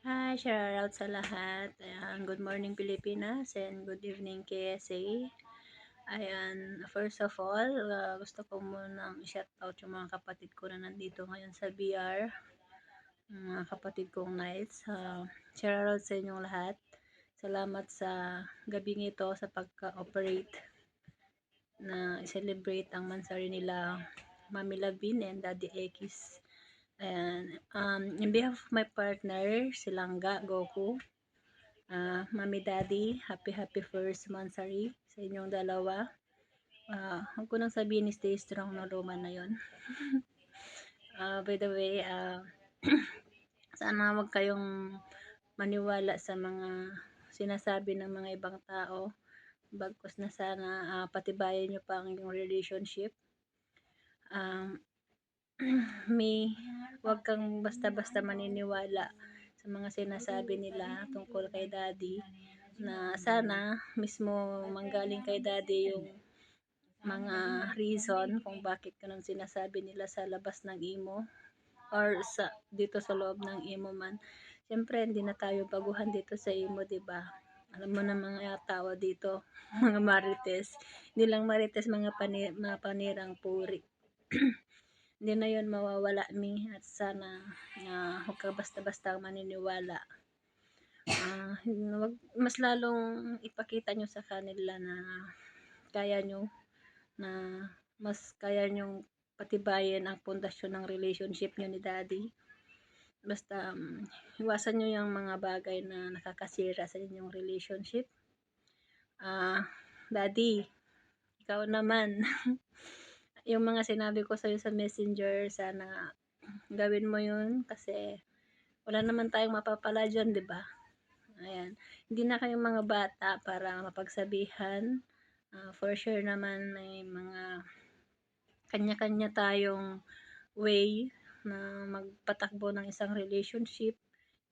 Hi, shout out sa lahat. Ayan, good morning Pilipinas and good evening KSA. Ayan, first of all, gusto ko munang shout out yung mga kapatid ko na nandito ngayon sa BR. Mga kapatid kong Knights. Shout out sa inyong lahat. Salamat sa gabing ito sa pagka-operate na celebrate ang mansari nila Mami Lavin and Daddy X. And in behalf of my partner, Silangga Goku, Mami Daddy, happy first mansari sa inyong dalawa. Huwag ko nang sabihin stay strong na Roman na yon. By the way, sana wag kayong maniwala sa mga sinasabi ng mga ibang tao. Bagkus na sana patibayan nyo pa ang inyong relationship. Wag kang basta-basta maniniwala sa mga sinasabi nila tungkol kay Daddy, na sana mismo manggaling kay Daddy yung mga reason kung bakit ganun sinasabi nila sa labas ng imo or sa dito sa loob ng imo man. Siyempre hindi na tayo baguhan dito sa imo, 'di ba? Alam mo na mga tao dito, mga marites. Hindi lang marites, mga panirang puri. Hindi na yon mawawala mi, at sana huwag ka basta-basta maniniwala. Wag, mas lalong ipakita nyo sa kanila na kaya nyo, na mas kaya nyong patibayin ang pundasyon ng relationship nyo ni Daddy. Basta iwasan nyo yung mga bagay na nakakasira sa inyong relationship. Daddy, ikaw naman. Yung mga sinabi ko sa'yo sa messenger, sana gawin mo yun kasi wala naman tayong mapapala dyan, di ba? Ayan. Hindi na kayong mga bata para mapagsabihan. For sure naman may mga kanya-kanya tayong way na magpatakbo ng isang relationship.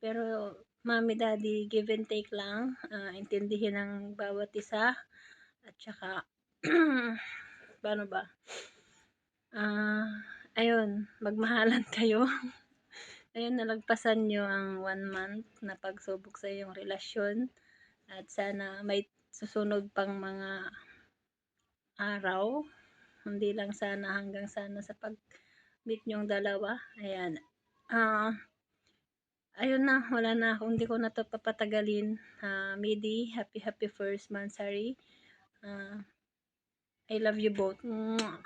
Pero Mami Daddy, give and take lang. Intindihin ang bawat isa. At saka, paano ba? Ayun, magmahalan kayo. Ayun, nalagpasan nyo ang 1 month na pagsubok sa iyong relasyon. At sana may susunod pang mga araw. Hindi lang sana, hanggang sana sa pag-meet nyong dalawa. Ayan. Ayun na, wala na ako. Hindi ko na to papatagalin. Midi, happy first mansari. I love you both. Mwah!